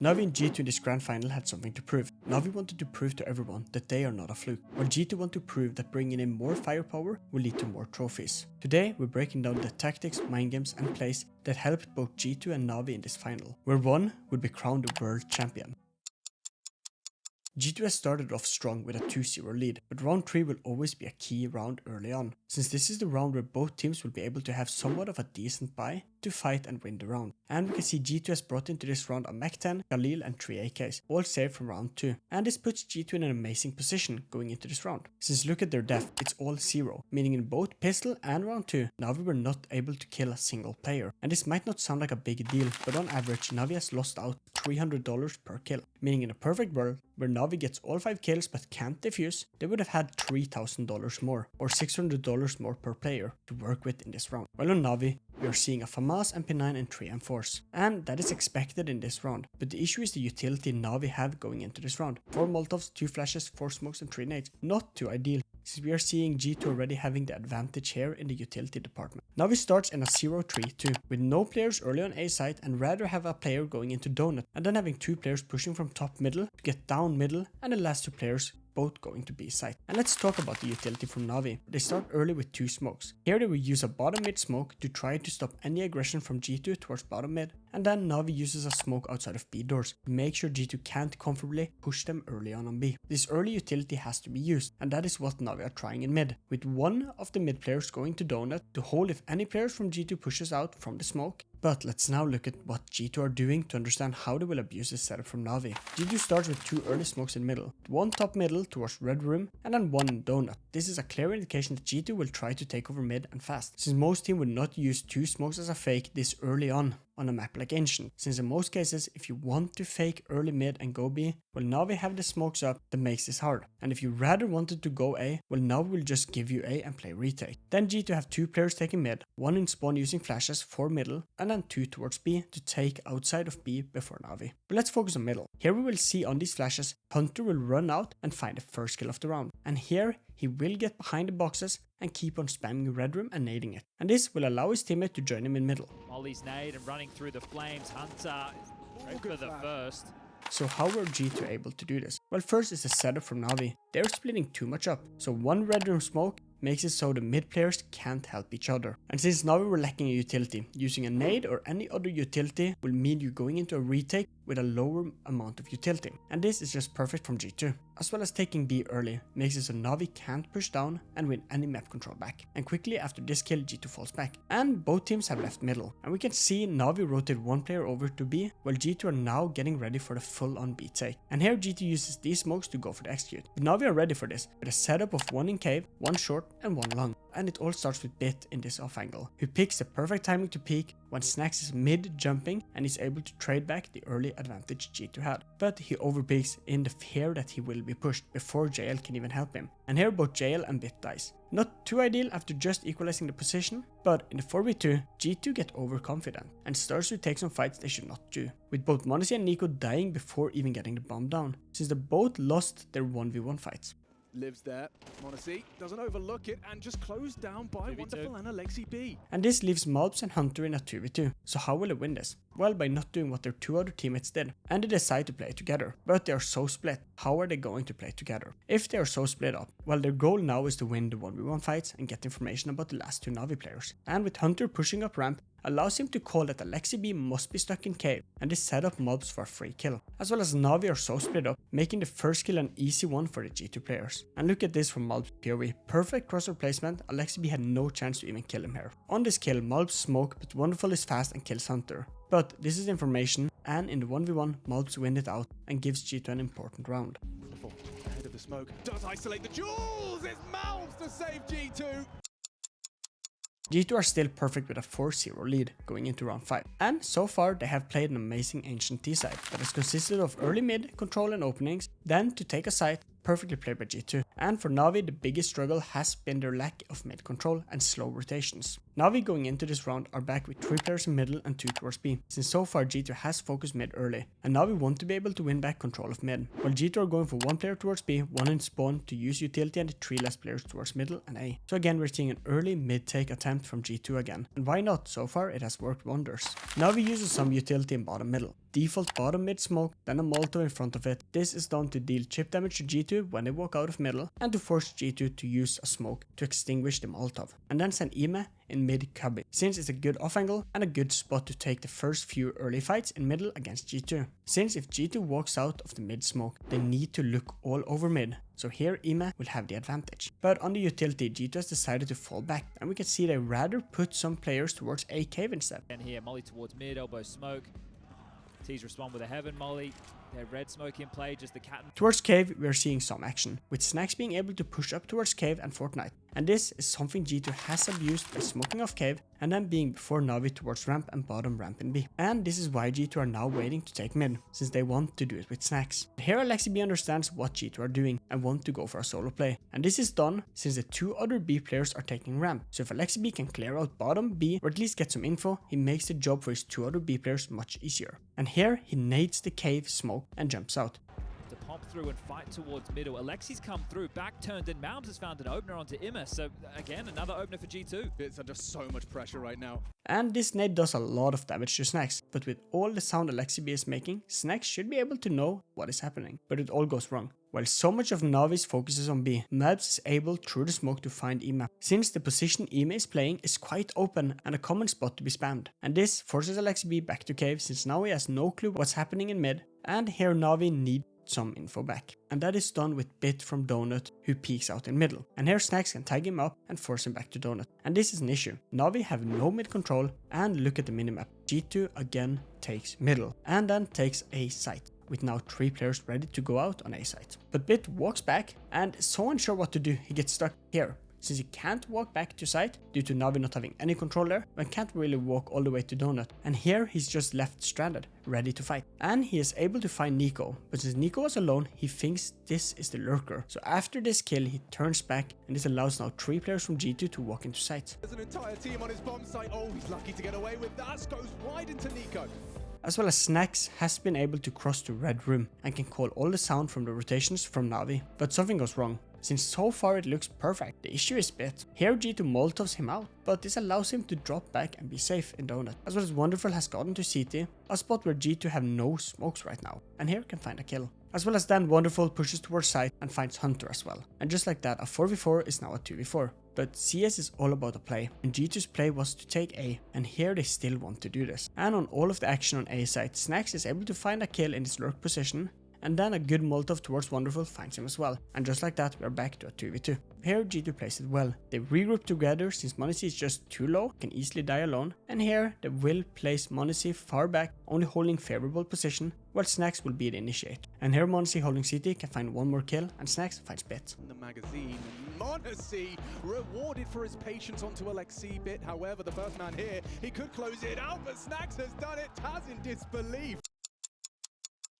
NAVI and G2 in this grand final had something to prove. NAVI wanted to prove to everyone that they are not a fluke, while G2 want to prove that bringing in more firepower will lead to more trophies. Today we're breaking down the tactics, mind games and plays that helped both G2 and NAVI in this final, where one would be crowned the world champion. G2 has started off strong with a 2-0 lead, but round 3 will always be a key round early on, since this is the round where both teams will be able to have somewhat of a decent buy to fight and win the round. And we can see G2 has brought into this round a Mach 10, Galil and 3 AKs, all saved from round 2. And this puts G2 in an amazing position going into this round. Since look at their death, it's all 0, meaning in both pistol and round 2, NAVI were not able to kill a single player. And this might not sound like a big deal, but on average NAVI has lost out $300 per kill, meaning in a perfect world where NAVI gets all 5 kills but can't defuse, they would have had $3,000 more, or $600 more per player to work with in this round. While on NAVI, we are seeing a FAMAS, MP9 and 3 M4s, and that is expected in this round, but the issue is the utility NAVI have going into this round. 4 Molotovs, 2 flashes, 4 smokes and 3 nades, not too ideal, since we are seeing G2 already having the advantage here in the utility department. NAVI starts in a 0-3-2, with no players early on A site and rather have a player going into donut, and then having 2 players pushing from top middle to get down middle, and the last 2 players both going to B site. And let's talk about the utility from NAVI. They start early with 2 smokes. Here they will use a bottom mid smoke to try to stop any aggression from G2 towards bottom mid, and then NAVI uses a smoke outside of B doors to make sure G2 can't comfortably push them early on B. This early utility has to be used, and that is what NAVI are trying in mid, with one of the mid players going to donut to hold if any players from G2 pushes out from the smoke. But let's now look at what G2 are doing to understand how they will abuse this setup from NAVI. G2 starts with 2 early smokes in middle, 1 top middle towards red room and then 1 in donut. This is a clear indication that G2 will try to take over mid and fast, since most team would not use 2 smokes as a fake this early on a map like Anceint, since in most cases if you want to fake early mid and go B, well NAVI have the smokes up that makes this hard, and if you rather wanted to go A, well NAVI will just give you A and play retake. Then G2 have 2 players taking mid, 1 in spawn using flashes for middle and then 2 towards B to take outside of B before NAVI. But let's focus on middle. Here we will see on these flashes, Hunter will run out and find the first kill of the round, and here he will get behind the boxes and keep on spamming red room and nading it. And this will allow his teammate to join him in middle. Molly's nade and running through the flames. Hunter is for the first. So how were G2 able to do this? Well, first is the setup from NAVI. They're splitting too much up, so 1 red room smoke makes it so the mid players can't help each other. And since NAVI were lacking a utility, using a nade or any other utility will mean you going into a retake with a lower amount of utility. And this is just perfect from G2. As well as taking B early makes it so NAVI can't push down and win any map control back. And quickly after this kill, G2 falls back. And both teams have left middle. And we can see NAVI rotate 1 player over to B, while G2 are now getting ready for the full on B take. And here G2 uses these smokes to go for the execute. But NAVI are ready for this, with a setup of 1 in cave, 1 short and 1 long. And it all starts with Bit in this off angle, who picks the perfect timing to peek when Snacks is mid jumping and is able to trade back the early advantage G2 had. But he overpeaks in the fear that he will be pushed before JL can even help him. And here both JL and Bit dies. Not too ideal after just equalizing the position, but in the 4v2, G2 get overconfident and starts to take some fights they should not do, with both Monacy and Nico dying before even getting the bomb down, since they both lost their 1v1 fights. Lives there. Monacy doesn't overlook it and just closed down by 2v2. Wonderful and Alexi B. And this leaves Malbs and Hunter in a 2v2. So how will they win this? Well, by not doing what their 2 other teammates did, and they decide to play together. But they are so split. How are they going to play together? If they are so split up, well, their goal now is to win the 1v1 fights and get information about the last 2 NAVI players. And with Hunter pushing up ramp, allows him to call that Alexi B must be stuck in cave, and this set up mobs for a free kill. As well as NAVI are so split up, making the first kill an easy one for the G2 players. And look at this from Malbs POV, perfect crossover placement, Alexi B had no chance to even kill him here. On this kill, Malbs smoke, but Wonderful is fast and kills Hunter. But this is information, and in the 1v1, Malbs win it out and gives G2 an important round. Wonderful. Ahead of the smoke. Does isolate the jewels! It's Malbs to save G2! G2 are still perfect with a 4-0 lead going into round 5, and so far they have played an amazing Anceint T side that has consisted of early mid, control and openings, then to take a site, perfectly played by G2. And for NAVI, the biggest struggle has been their lack of mid control and slow rotations. NAVI going into this round are back with 3 players in middle and 2 towards B, since so far G2 has focused mid early, and NAVI want to be able to win back control of mid, while G2 are going for 1 player towards B, 1 in spawn to use utility and the 3 less players towards middle and A. So again we're seeing an early mid take attempt from G2 again, and why not? So far it has worked wonders. NAVI uses some utility in bottom middle. default bottom mid smoke, then a Molotov in front of it. This is done to deal chip damage to G2 when they walk out of middle, and to force G2 to use a smoke to extinguish the Molotov. And then send Ime in mid cubby, since it's a good off angle and a good spot to take the first few early fights in middle against G2. Since if G2 walks out of the mid smoke, they need to look all over mid. So here Ime will have the advantage. But on the utility, G2 has decided to fall back, and we can see they rather put some players towards A cave instead. And here, molly towards mid, elbow smoke. T's respond with a heaven molly. Their red smoke in play, just the cat. Towards cave, we are seeing some action, with Snax being able to push up towards cave and Fortnite. And this is something G2 has abused by smoking off cave and then being before Navi towards ramp and bottom ramp in B. And this is why G2 are now waiting to take mid, since they want to do it with Snax. Here Alexi understands what G2 are doing and want to go for a solo play. And this is done since the two other B players are taking ramp. So if Alexi can clear out bottom B or at least get some info, he makes the job for his two other B players much easier. And here he nades the cave smoke and jumps out. To pop through and fight towards middle. Alexi's come through, back turned, and Malms has found an opener onto Ime. So again, another opener for G2. It's under so much pressure right now. And this nade does a lot of damage to Snax, but with all the sound Alexi is making, Snax should be able to know what is happening. But it all goes wrong. While so much of Navi's focuses on B, Mabs is able through the smoke to find Ime, since the position Ime is playing is quite open and a common spot to be spammed. And this forces Alexi back to cave, since now he has no clue what's happening in mid, and here Navi needs some info back. And that is done with Bit from Donut, who peeks out in middle. And here Snax can tag him up and force him back to Donut. And this is an issue. Navi have no mid control, and look at the minimap. G2 again takes middle, and then takes A site, with now 3 players ready to go out on A site. But Bit walks back and is so unsure what to do, he gets stuck here. Since he can't walk back to site due to Navi not having any control there, but can't really walk all the way to Donut. And here he's just left stranded, ready to fight. And he is able to find Nico, but since Nico was alone, he thinks this is the lurker. So after this kill, he turns back, and this allows now 3 players from G2 to walk into site. There's an entire team on his bomb site. Oh, he's lucky to get away with that. Goes wide into Nico. As well as Snax has been able to cross to red room and can call all the sound from the rotations from Navi. But something goes wrong, since so far it looks perfect. The issue is Bit. Here G2 molotovs him out, but this allows him to drop back and be safe in Donut. As well as Wonderful has gotten to CT, a spot where G2 have no smokes right now, and here can find a kill. As well as then Wonderful pushes towards site and finds Hunter as well. And just like that, a 4v4 is now a 2v4. But CS is all about a play, and G2's play was to take A, and here they still want to do this. And on all of the action on A site, Snax is able to find a kill in his lurk position, and then a good Molotov towards Wonderful finds him as well. And just like that, we're back to a 2v2. Here G2 plays it well. They regroup together since m0NESY is just too low, can easily die alone. And here they will place m0NESY far back, only holding favorable position, while Snax will be the initiate. And here m0NESY holding CT can find one more kill, and Snax finds Bit. The magazine, m0NESY rewarded for his patience onto Alexi Bit. However, the first man here, he could close it out, but Snax has done it. Taz in disbelief.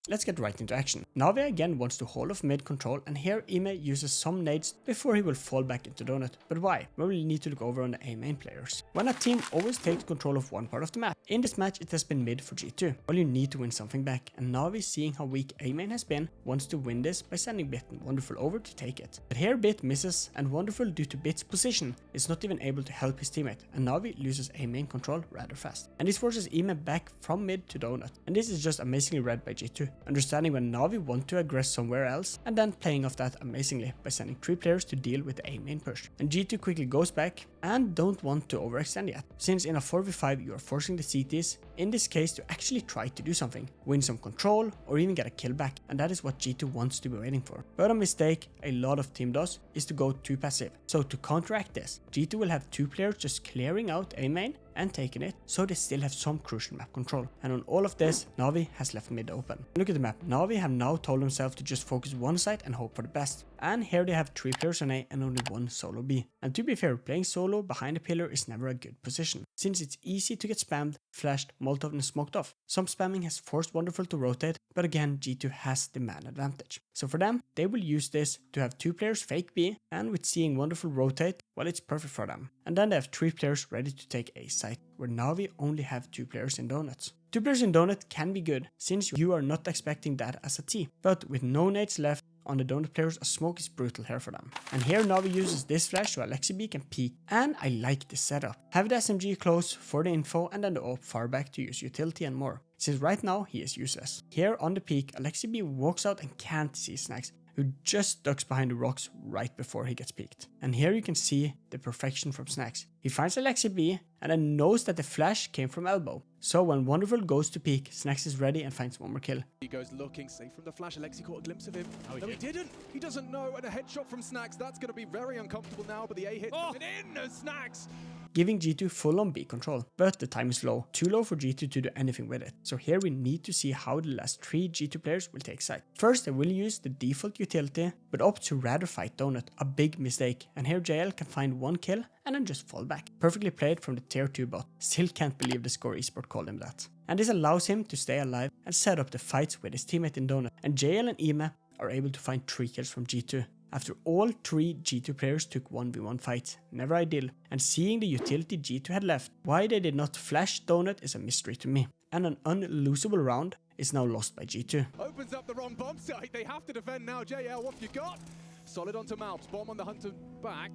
Let's get right into action. Navi again wants to hold off mid control, and here Ime uses some nades before he will fall back into Donut. But why? Well, we need to look over on the A main players. When a team always takes control of one part of the map, in this match it has been mid for G2. Well, you need to win something back, and Navi, seeing how weak A main has been, wants to win this by sending Bit and Wonderful over to take it. But here Bit misses, and Wonderful, due to Bit's position, is not even able to help his teammate, and Navi loses A main control rather fast. And this forces Ime back from mid to Donut, and this is just amazingly read by G2. Understanding when Navi want to aggress somewhere else, and then playing off that amazingly by sending 3 players to deal with the A main push. And G2 quickly goes back and don't want to overextend yet, since in a 4v5 you are forcing the CTs, in this case, to actually try to do something, win some control or even get a kill back, and that is what G2 wants to be waiting for. But a mistake a lot of team does is to go too passive. So to counteract this, G2 will have 2 players just clearing out A main and taking it, so they still have some crucial map control. And on all of this, Navi has left mid open. Look at the map. Navi have now told themselves to just focus one side and hope for the best. And here they have 3 players on A and only 1 solo B. And to be fair, playing solo behind a pillar is never a good position, since it's easy to get spammed, flashed, molotov and smoked off. Some spamming has forced Wonderful to rotate, but again G2 has the man advantage. So for them, they will use this to have 2 players fake B, and with seeing Wonderful rotate, well, it's perfect for them. And then they have 3 players ready to take A site, where Navi only have 2 players in Donuts. 2 players in Donut can be good, since you are not expecting that as a T, but with no nades left on the Donut players, a smoke is brutal here for them. And here Navi uses this flash so Alexi can peek, and I like this setup. Have the SMG close for the info and then the AWP far back to use utility and more. since right now he is useless. Here on the peak, Alexi B walks out and can't see Snax, who just ducks behind the rocks right before he gets peeked. And here you can see the perfection from Snax. He finds Alexi B and then knows that the flash came from elbow. So when Wonderful goes to peek, Snax is ready and finds one more kill. He goes looking, safe from the flash. Alexi caught a glimpse of him. Oh, He didn't. He doesn't know. And a headshot from Snax. That's going to be very uncomfortable now, but the A hit coming in as Snax. Giving G2 full on B control, but the time is low, too low for G2 to do anything with it. So here we need to see how the last 3 G2 players will take side. First they will use the default utility, but opt to rather fight Donut, a big mistake, and here JL can find one kill and then just fall back. Perfectly played from the tier 2 bot, still can't believe the Score Esport called him that. And this allows him to stay alive and set up the fights with his teammate in Donut, and JL and Ime are able to find 3 kills from G2. After all 3 G2 players took 1v1 fights, never ideal, and seeing the utility G2 had left, why they did not flash Donut is a mystery to me. And an unlosable round is now lost by G2. Opens up the wrong bomb site. They have to defend now. JL, what have you got? Solid onto Malps. Bomb on the hunter back.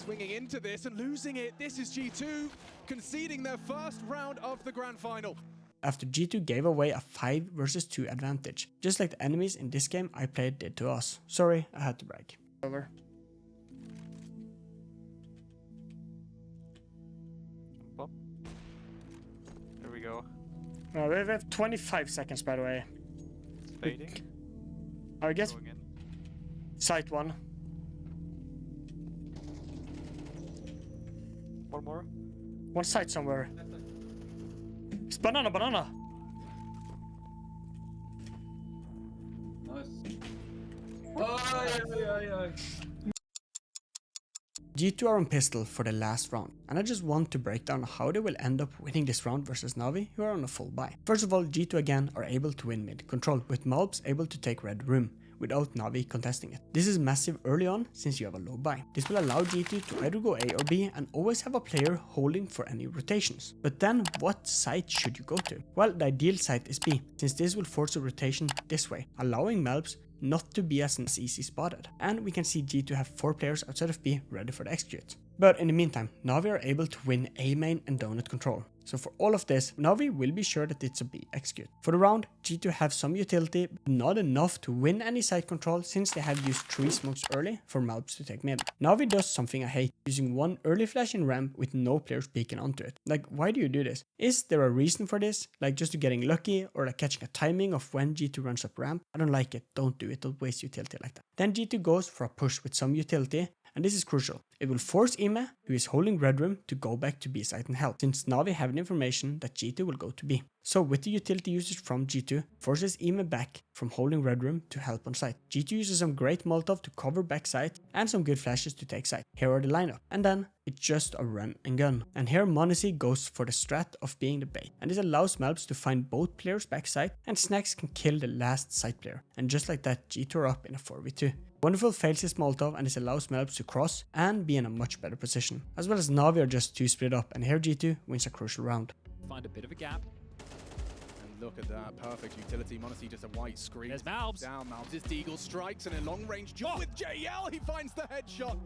Swinging into this and losing it. This is G2 conceding their first round of the grand final. After G2 gave away a 5 versus 2 advantage, just like the enemies in this game I played did to us. Sorry, I had to brag. Over. Well, here we go. We have 25 seconds by the way. It's fading. I guess Going in. site 1. One more. One site somewhere. It's banana. G2 are on pistol for the last round, and I just want to break down how they will end up winning this round versus NAVI, who are on a full buy. First of all, G2 again are able to win mid control, with Malps able to take red room, without NAVI contesting it. This is massive early on since you have a low buy. This will allow G2 to either go A or B and always have a player holding for any rotations. But then what site should you go to? Well, the ideal site is B, since this will force a rotation this way, allowing Malps not to be as easy spotted. And we can see G2 have 4 players outside of B ready for the execute. But in the meantime, NAVI are able to win A main and donut control. So for all of this, NAVI will be sure that it's a B execute. For the round, G2 have some utility, but not enough to win any side control since they have used 3 smokes early for Malps to take mid. NAVI does something I hate, using one early flash in ramp with no players peeking onto it. Like, why do you do this? Is there a reason for this? Like just to getting lucky or like catching a timing of when G2 runs up ramp? I don't like it, don't do it, don't waste utility like that. Then G2 goes for a push with some utility, and this is crucial. It will force Ime, who is holding red room, to go back to B site and help, since NAVI have an information that G2 will go to B. So with the utility usage from G2, forces Ime back from holding red room to help on site. G2 uses some great Molotov to cover back site and some good flashes to take site. Here are the lineup. And then it's just a run and gun. And here Monacy goes for the strat of being the bait. And this allows Malps to find both players backside, and Snax can kill the last site player. And just like that, G2 are up in a 4v2. Wonderful fails his Molotov, and this allows Malps to cross and be in a much better position. As well as NAVI are just 2 split up, and here G2 wins a crucial round. Find a bit of a gap. And look at that, perfect utility. Monacy just a white screen. There's Malps. Down Malps. His Deagle strikes, and a long range jump with JL. He finds the headshot.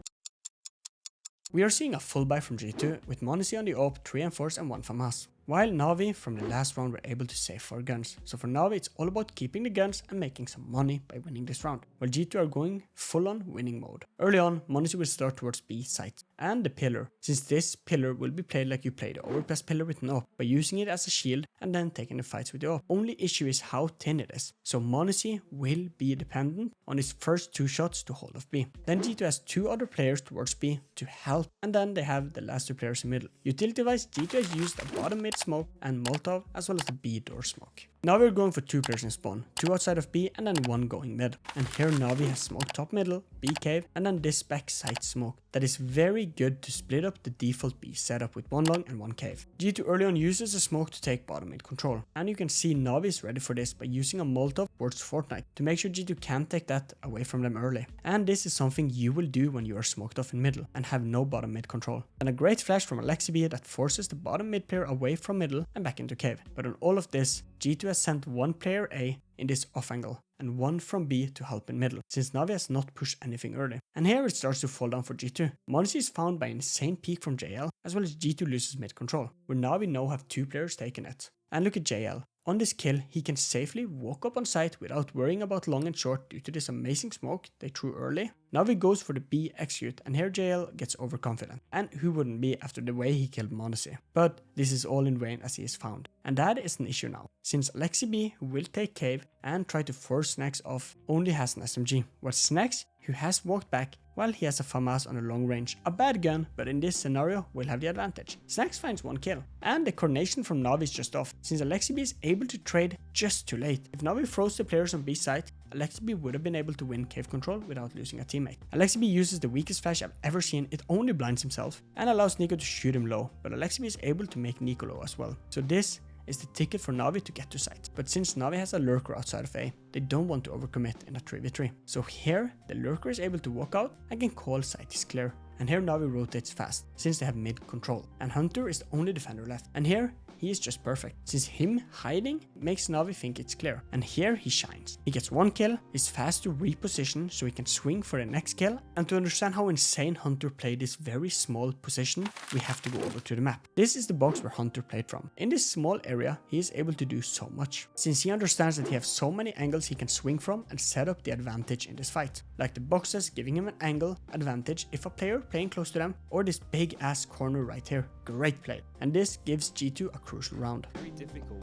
We are seeing a full buy from G2, with Monacy on the AWP, 3 M4s and 1 FAMAS. While NAVI from the last round were able to save 4 guns. So for NAVI it's all about keeping the guns and making some money by winning this round. While G2 are going full on winning mode. Early on, Monacy will start towards B site and the pillar, since this pillar will be played like you play the overpass pillar with an AWP, by using it as a shield and then taking the fights with the AWP. Only issue is how thin it is. So Monacy will be dependent on his first 2 shots to hold off B. Then G2 has 2 other players towards B to help, and then they have the last 2 players in middle. Utility wise, G2 has used a bottom mid smoke and Molotov, as well as the B door smoke. Now we're going for 2 players in spawn, 2 outside of B and then 1 going mid. And here NAVI has smoked top middle, B cave, and then this back side smoke. That is very good to split up the default B setup with 1 long and 1 cave. G2 early on uses a smoke to take bottom mid control. And you can see NAVI is ready for this by using a Molotov towards Fortnite to make sure G2 can take that away from them early. And this is something you will do when you are smoked off in middle and have no bottom mid control. And a great flash from Alexi B that forces the bottom mid player away from middle and back into cave. But on all of this, G2 has sent 1 player A in this off angle and 1 from B to help in middle, since NAVI has not pushed anything early. And here it starts to fall down for G2. Monacy is found by an insane peek from JL, as well as G2 loses mid control, where NAVI now have 2 players taking it. And look at JL. On this kill, he can safely walk up on site without worrying about long and short due to this amazing smoke they threw early. NAVI goes for the B execute, and here JL gets overconfident. And who wouldn't be after the way he killed Monesi? But this is all in vain as he is found. And that is an issue now, since Alexi B, who will take cave and try to force Snacks off, only has an SMG, while Snacks, who has walked back, while he has a FAMAS on a long range. A bad gun, but in this scenario will have the advantage. Snacks finds one kill, and the coordination from NAVI is just off, since Alexi B is able to trade just too late. If NAVI froze the players on B side, Alexi B would have been able to win cave control without losing a teammate. Alexi B uses the weakest flash I've ever seen, it only blinds himself, and allows Nico to shoot him low, but Alexi B is able to make Nico low as well. So this is the ticket for NAVI to get to site. But since NAVI has a lurker outside of A, they don't want to overcommit in a 3v3. So here, the lurker is able to walk out and can call site is clear. And here NAVI rotates fast, since they have mid control. And Hunter is the only defender left. And here, he is just perfect, since him hiding makes NAVI think it's clear. And here he shines. He gets one kill, is fast to reposition so he can swing for the next kill. And to understand how insane Hunter played this very small position, we have to go over to the map. This is the box where Hunter played from. In this small area, he is able to do so much, since he understands that he has so many angles he can swing from and set up the advantage in this fight. Like the boxes giving him an angle advantage if a player playing close to them, or this big ass corner right here. Great play. And this gives G2 a crucial round. Very difficult.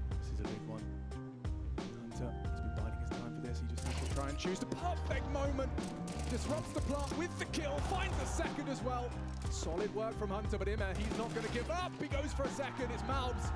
This is a big one. Hunter has been biding his time for this. He just has to try and choose the perfect moment. Disrupts the plant with the kill, finds the second as well. Solid work from Hunter, but Ima, he's not going to give up. He goes for a second. It's Malbs.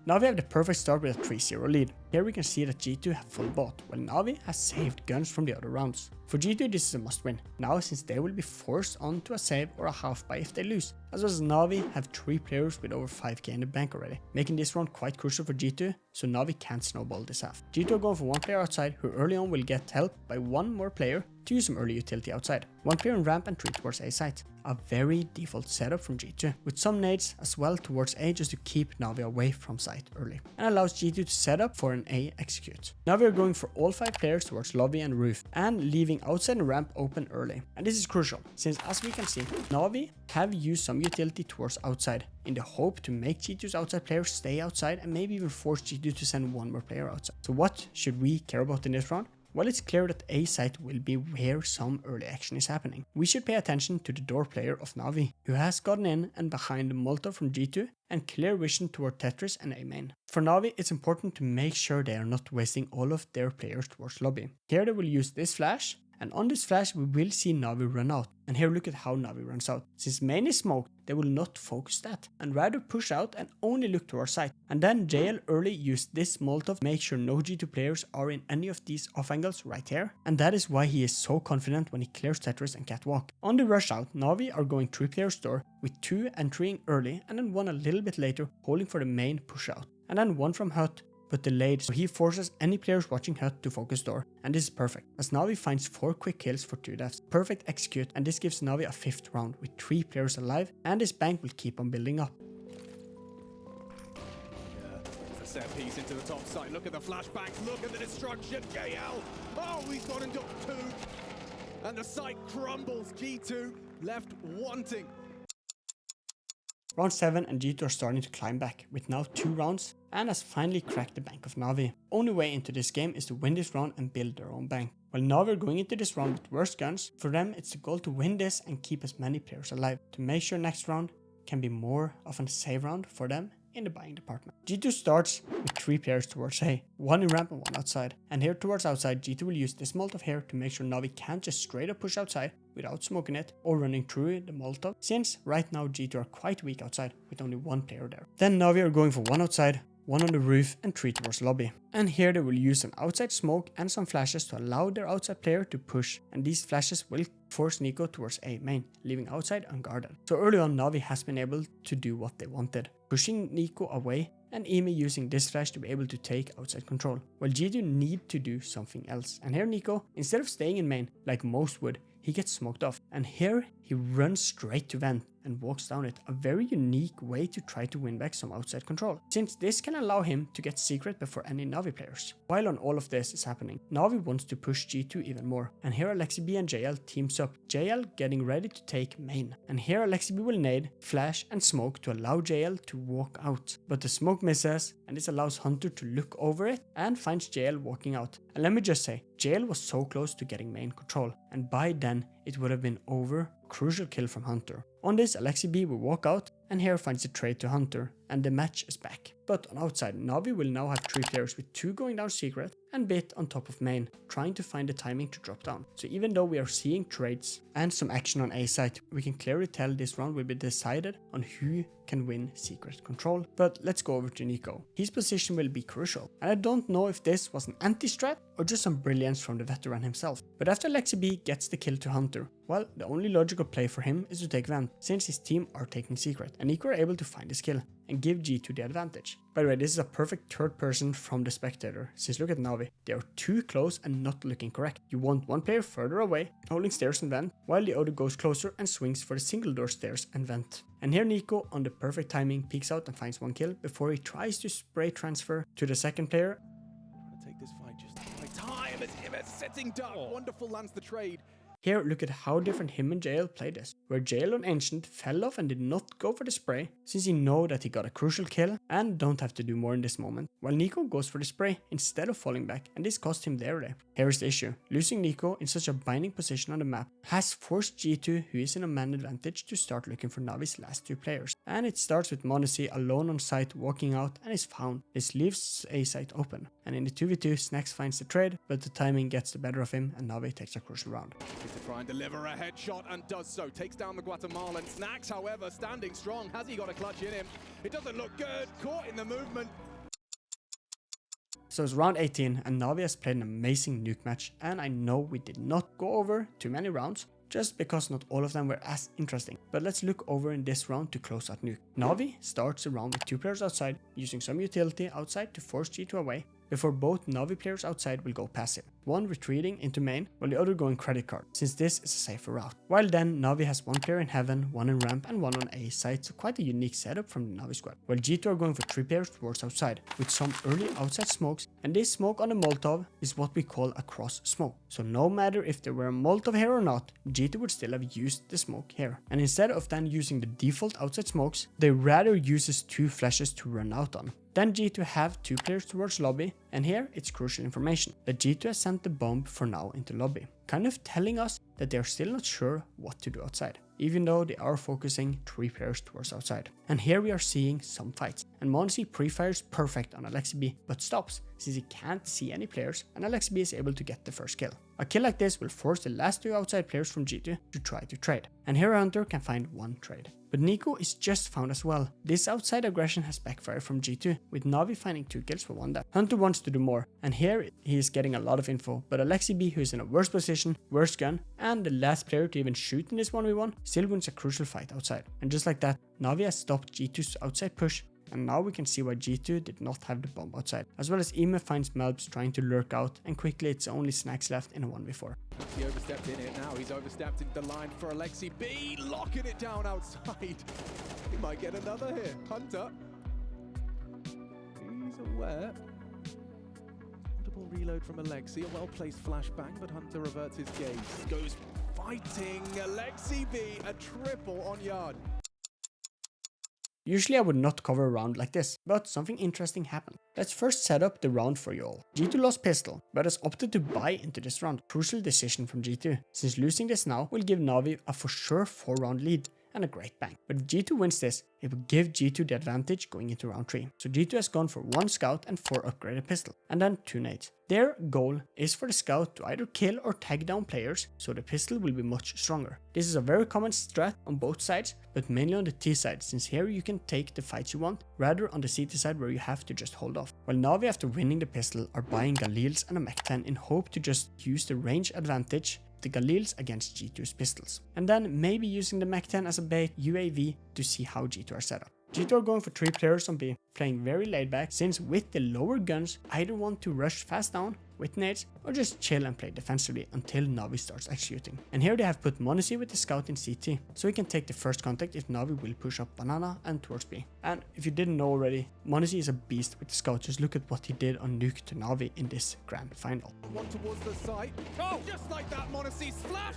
NAVI have the perfect start with a 3-0 lead. Here we can see that G2 have full bot, while NAVI has saved guns from the other rounds. For G2 this is a must win, now since they will be forced onto a save or a half buy if they lose, as well as NAVI have 3 players with over 5k in the bank already, making this round quite crucial for G2, so NAVI can't snowball this half. G2 are going for one player outside who early on will get help by one more player to use some early utility outside. One player in ramp and 3 towards A site. A very default setup from G2, with some nades as well towards A just to keep NAVI away from site early, and allows G2 to set up for an A execute. NAVI are going for all 5 players towards lobby and roof, and leaving outside and ramp open early. And this is crucial, since as we can see, NAVI have used some utility towards outside, in the hope to make G2's outside players stay outside and maybe even force G2 to send one more player outside. So what should we care about in this round? Well, it's clear that A site will be where some early action is happening. We should pay attention to the door player of NAVI, who has gotten in and behind the Molotov from G2 and clear vision toward Tetris and A main. For NAVI, it's important to make sure they are not wasting all of their players towards lobby. Here they will use this flash, and on this flash we will see NAVI run out. And here look at how NAVI runs out. Since main is smoked, they will not focus that, and rather push out and only look towards site. And then JL early used this Molotov to make sure no G2 players are in any of these off angles right here. And that is why he is so confident when he clears Tetris and catwalk. On the rush out, NAVI are going 3 players door, with 2 entering early and then 1 a little bit later holding for the main push out. And then 1 from hut, but delayed, so he forces any players watching hut to focus door, and this is perfect, as NAVI finds 4 quick kills for 2 deaths. Perfect execute, and this gives NAVI a 5th round with 3 players alive, and his bank will keep on building up. It's a set piece into the top side. Look at the flashbangs, look at the destruction. JL, oh, he's gone into 2, and the site crumbles. G2 left wanting. Round 7 and G2 are starting to climb back, with now 2 rounds, and has finally cracked the bank of NAVI. Only way into this game is to win this round and build their own bank. While NAVI are going into this round with worse guns, for them it's the goal to win this and keep as many players alive, to make sure next round can be more of a save round for them in the buying department. G2 starts with 3 players towards A, 1 in ramp and 1 outside. And here towards outside, G2 will use this Molotov here to make sure NAVI can't just straight up push outside without smoking it or running through the Molotov, since right now G2 are quite weak outside with only 1 player there. Then NAVI are going for 1 outside, 1 on the roof and 3 towards lobby. And here they will use an outside smoke and some flashes to allow their outside player to push, and these flashes will force Nico towards A main, leaving outside unguarded. So early on NAVI has been able to do what they wanted, pushing Nico away and Emi using this flash to be able to take outside control, while G2 need to do something else. And here Nico, instead of staying in main like most would, he gets smoked off, and here he runs straight to vent and walks down it, a very unique way to try to win back some outside control, since this can allow him to get secret before any Navi players. While on all of this is happening, Navi wants to push G2 even more, and here AlexiB and JL teams up, JL getting ready to take main, and here AlexiB will nade, flash and smoke to allow JL to walk out, but the smoke misses, and this allows Hunter to look over it and finds JL walking out. And let me just say, JL was so close to getting main control, and by then it would have been over. Crucial kill from Hunter. On this, AlexiB will walk out and here finds a trade to Hunter, and the match is back. But on outside, Navi will now have 3 players with 2 going down secret and Bit on top of main, trying to find the timing to drop down. So even though we are seeing trades and some action on A site, we can clearly tell this round will be decided on who can win secret control. But let's go over to Nico. His position will be crucial, and I don't know if this was an anti-strat or just some brilliance from the veteran himself. But after AlexiB gets the kill to Hunter, well, the only logical play for him is to take Vent, since his team are taking secret, and Nico are able to find his kill and give G2 the advantage. By the way, this is a perfect third person from the spectator, since look at Navi, they are too close and not looking correct. You want one player further away, holding stairs and vent, while the other goes closer and swings for the single door stairs and vent. And here Nico, on the perfect timing, peeks out and finds one kill before he tries to spray transfer to the second player. Take this fight just by time as Immers setting dark. Wonderful lands the trade. Here, look at how different him and JL played this, where JL on Anceint fell off and did not go for the spray, since he know that he got a crucial kill and don't have to do more in this moment, while Nico goes for the spray instead of falling back, and this cost him their day. Here is the issue, losing Nico in such a binding position on the map has forced G2, who is in a man advantage, to start looking for Navi's last 2 players, and it starts with m0NESY alone on site walking out and is found. This leaves A site open, and in the 2v2 Snax finds the trade, but the timing gets the better of him and Navi takes a crucial round. To try and deliver a headshot and does so. Takes down the Guatemalan. Snax, however, standing strong. Has he got a clutch in him? It doesn't look good. Caught in the movement. So it's round 18 and Navi has played an amazing Nuke match, and I know we did not go over too many rounds, just because not all of them were as interesting. But let's look over in this round to close out Nuke. Navi starts the round with 2 players outside, using some utility outside to force G2 away, before both Navi players outside will go passive, one retreating into main while the other going credit card, since this is a safer route. While then Navi has 1 player in heaven, 1 in ramp and 1 on A side, so quite a unique setup from the Navi squad. While G2 are going for 3 players towards outside, with some early outside smokes, and this smoke on the Molotov is what we call a cross smoke. So no matter if there were a Molotov here or not, G2 would still have used the smoke here. And instead of then using the default outside smokes, they rather uses 2 flashes to run out on. Then G2 have 2 players towards lobby, and here it's crucial information that G2 has sent the bomb for now into lobby, kind of telling us that they are still not sure what to do outside, even though they are focusing 3 players towards outside. And here we are seeing some fights, and m0NESY pre-fires perfect on AlexiB, but stops since he can't see any players, and AlexiB is able to get the first kill. A kill like this will force the last 2 outside players from G2 to try to trade, and here Hunter can find 1 trade. But Nico is just found as well. This outside aggression has backfired from G2, with Navi finding 2 kills for 1 death. Hunter wants to do more, and here he is getting a lot of info, but AlexiB, who is in a worse position, worse gun, and the last player to even shoot in this 1v1, still wins a crucial fight outside. And just like that, Navi has stopped G2's outside push, and now we can see why G2 did not have the bomb outside, as well as Ime finds Melbs trying to lurk out, and quickly it's only Snax left in a 1v4. He overstepped in it now. He's overstepped into the line for AlexiB, locking it down outside. He might get another here. Hunter. He's aware. Audible reload from Alexi. A well-placed flashbang, but Hunter reverts his gaze. Goes fighting AlexiB, a triple on yard. Usually I would not cover a round like this, but something interesting happened. Let's first set up the round for you all. G2 lost pistol, but has opted to buy into this round. Crucial decision from G2, since losing this now will give Navi a for sure 4-round lead and a great bang. But if G2 wins this, it will give G2 the advantage going into round 3. So G2 has gone for 1 scout and 4 upgraded pistol, and then 2 nades. Their goal is for the scout to either kill or tag down players, so the pistol will be much stronger. This is a very common strat on both sides, but mainly on the T side, since here you can take the fights you want, rather on the CT side where you have to just hold off. While Navi, after winning the pistol, are buying Galils and a Mech-10 in hope to just use the range advantage, the Galils against G2's pistols, and then maybe using the Mech-10 as a bait UAV to see how G2 are set up. G2 are going for 3 players on B, playing very laid back since with the lower guns, either want to rush fast down with nades or just chill and play defensively until Navi starts executing. And here they have put m0NESY with the scout in CT, so he can take the first contact if Navi will push up banana and towards B. And if you didn't know already, m0NESY is a beast with the scout. Just look at what he did on Nuke to Navi in this grand final. One towards the site. Oh, just like that, m0NESY splash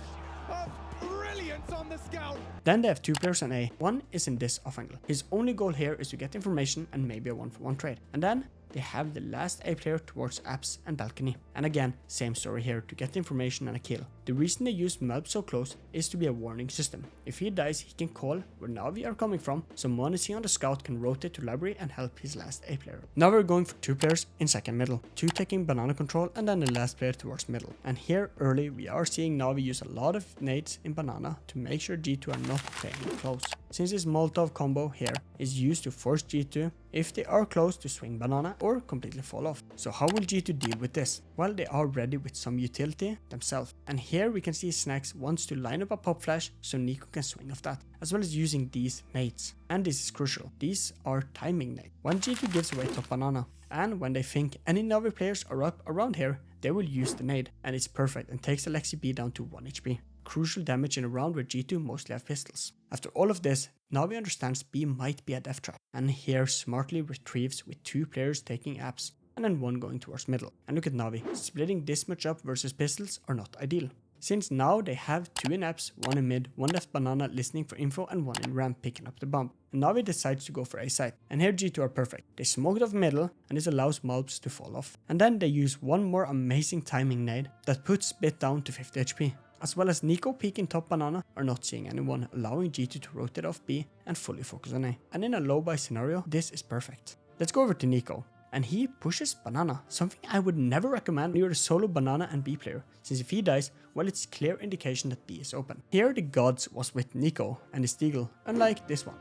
of brilliance on the scout. Then they have 2 players on A. One is in this off angle. His only goal here is to get information and maybe a 1-for-1 trade. And then they have the last A player towards apps and balcony. And again, same story here to get information and a kill. The reason they use Melb so close is to be a warning system. If he dies, he can call where Navi are coming from, so m0NESY on the scout can rotate to library and help his last A player. Now we're going for 2 players in second middle, 2 taking banana control and then the last player towards middle. And here early we are seeing Navi use a lot of nades in banana to make sure G2 are not playing close. Since this Molotov combo here is used to force G2 if they are close to swing banana or completely fall off. So how will G2 deal with this? Well, they are ready with some utility themselves. And here we can see Snax wants to line up a pop flash so Nico can swing off that, as well as using these nades. And this is crucial. These are timing nades. When G2 gives away top banana, and when they think any Navi players are up around here, they will use the nade, and it's perfect and takes Alexi B down to 1 HP. Crucial damage in a round where G2 mostly have pistols. After all of this, Navi understands B might be a death trap, and here smartly retrieves with 2 players taking apps and then 1 going towards middle. And look at Navi, splitting this much up versus pistols are not ideal. Since now they have 2 in apps, 1 in mid, 1 left banana listening for info and 1 in ramp picking up the bomb. And Navi decides to go for A site, and here G2 are perfect. They smoked off middle and this allows Malbs to fall off. And then they use 1 more amazing timing nade that puts Bit down to 50 HP. As well as Nico peeking top banana are not seeing anyone, allowing G2 to rotate off B and fully focus on A. And in a low buy scenario, this is perfect. Let's go over to Nico. And he pushes banana, something I would never recommend when you're a solo banana and B player, since if he dies, well, it's clear indication that B is open. Here the gods was with Nico and his deagle, unlike this one.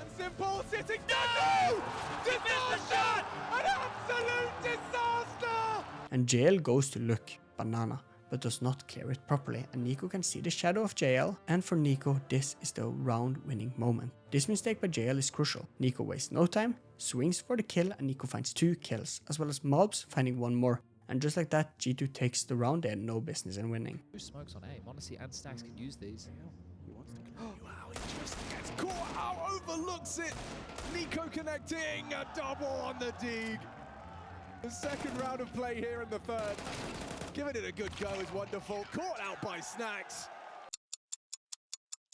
And Simple sitting no! Disaster! An absolute disaster! And JL goes to look banana, but does not clear it properly, and Nico can see the shadow of JL, and for Nico this is the round winning moment. This mistake by JL is crucial. Nico wastes no time, swings for the kill, and Nico finds 2 kills, as well as Malbs finding 1 more. And just like that, G2 takes the round. They had no business in winning. 2 smokes on A. m0NESY and Snax can use these. He wants to continue out, he just gets caught out, overlooks it. Nico connecting, a double on the dig. The second round of play here in the third. Giving it a good go is wonderful. Caught out by Snax.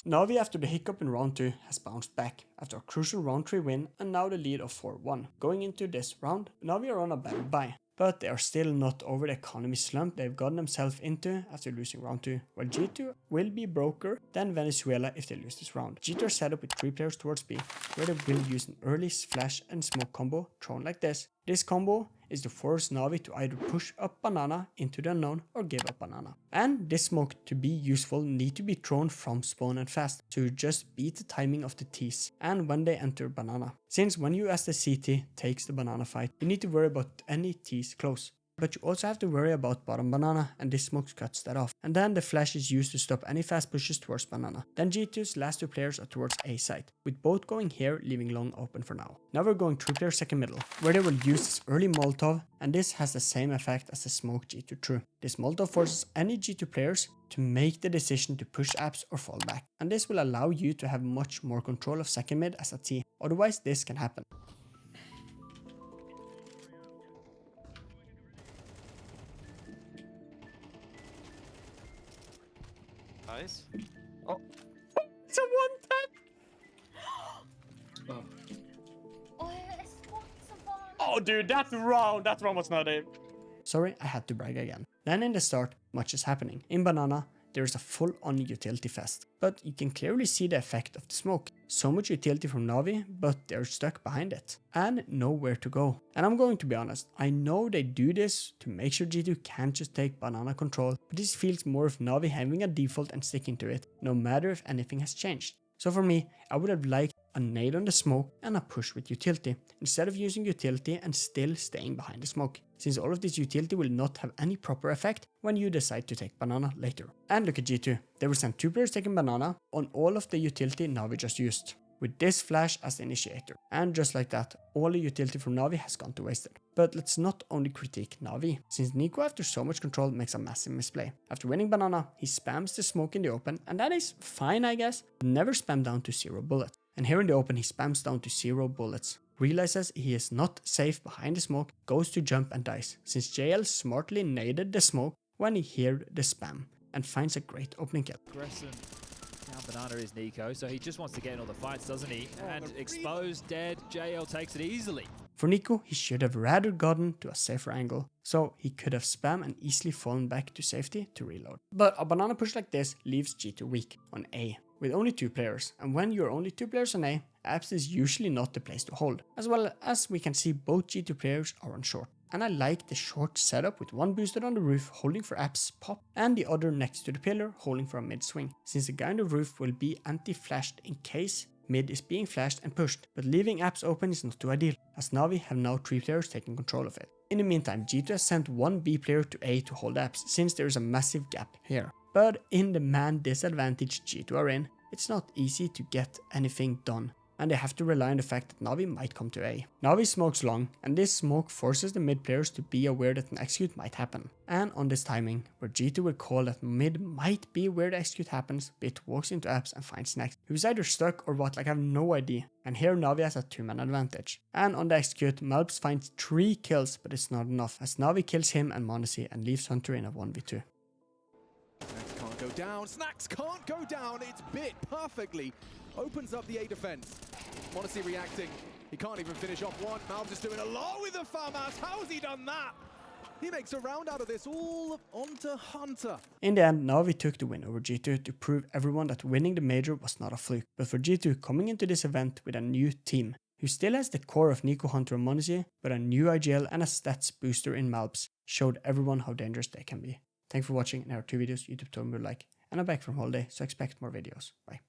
Navi after the hiccup in round 2 has bounced back after a crucial round 3 win and now the lead of 4-1. Going into this round, Navi are on a better buy, but they are still not over the economy slump they've gotten themselves into after losing round 2, while G2 will be broker than Venezuela if they lose this round. G2 are set up with 3 players towards B, where they will use an early flash and smoke combo thrown like this. This combo is to force Navi to either push up banana into the unknown or give up banana. And this smoke to be useful need to be thrown from spawn and fast, to just beat the timing of the T's and when they enter banana. Since when you as the CT takes the banana fight, you need to worry about any T's close. But you also have to worry about bottom banana, and this smoke cuts that off. And then the flash is used to stop any fast pushes towards banana. Then G2's last 2 players are towards A site, with both going here, leaving long open for now. Now we're going 3 players second middle, where they will use this early Molotov, and this has the same effect as the smoke G2 threw. This Molotov forces any G2 players to make the decision to push apps or fall back, and this will allow you to have much more control of second mid as a T, otherwise this can happen. Nice. Oh, it's a 1-tap! Oh dude, that round was not it. Sorry, I had to brag again. Then in the start, much is happening. In banana, there is a full-on utility fest, but you can clearly see the effect of the smoke. So much utility from Navi, but they're stuck behind it and nowhere to go. And I'm going to be honest, I know they do this to make sure G2 can't just take banana control, but this feels more of Navi having a default and sticking to it, no matter if anything has changed. So for me, I would have liked a nade on the smoke and a push with utility, instead of using utility and still staying behind the smoke, since all of this utility will not have any proper effect when you decide to take banana later. And look at G2, they will send 2 players taking banana on all of the utility Navi just used. with this flash as the initiator. And just like that, all the utility from Navi has gone to wasted. But let's not only critique Navi, since Nico after so much control makes a massive misplay. After winning banana, he spams the smoke in the open, and that is fine I guess, but never spam down to 0 bullets. And here in the open he spams down to 0 bullets. Realizes he is not safe behind the smoke, goes to jump and dies, since JL smartly naded the smoke when he heard the spam, and finds a great opening kill. Aggressive. Now banana is Nico, so he just wants to get in all the fights, doesn't he? And exposed, dead, JL takes it easily. For Nico, he should have rather gotten to a safer angle, so he could have spammed and easily fallen back to safety to reload. But a banana push like this leaves G2 weak on A, with only 2 players, and when you're only 2 players on A, apps is usually not the place to hold, as well as we can see both G2 players are on short. And I like the short setup with one booster on the roof holding for apps pop and the other next to the pillar holding for a mid swing, since the guy on the roof will be anti-flashed in case mid is being flashed and pushed, but leaving apps open is not too ideal, as Navi have now 3 players taking control of it. In the meantime, G2 has sent one B player to A to hold apps, since there is a massive gap here. But in the man disadvantage G2 are in, it's not easy to get anything done, and they have to rely on the fact that Navi might come to A. Navi smokes long, and this smoke forces the mid players to be aware that an execute might happen. And on this timing, where G2 will call that mid might be where the execute happens, Bit walks into apps and finds next, who's either stuck or what, like I have no idea. And here Navi has a 2-man advantage. And on the execute, Malps finds 3 kills, but it's not enough, as Navi kills him and Monesi and leaves Hunter in a 1v2. Snacks can't go down. Snacks can't go down. It's Bit perfectly. Opens up the A defense. Monesi reacting. He can't even finish off one. Malps is doing a lot with the FAMAS. How has he done that? He makes a round out of this all onto Hunter. In the end, Navi took the win over G2 to prove everyone that winning the major was not a fluke. But for G2, coming into this event with a new team, who still has the core of Nico, Hunter and Monesi, but a new IGL and a stats booster in Malps, showed everyone how dangerous they can be. Thanks for watching, and our 2 videos, YouTube told me to like, and I'm back from holiday, so expect more videos. Bye.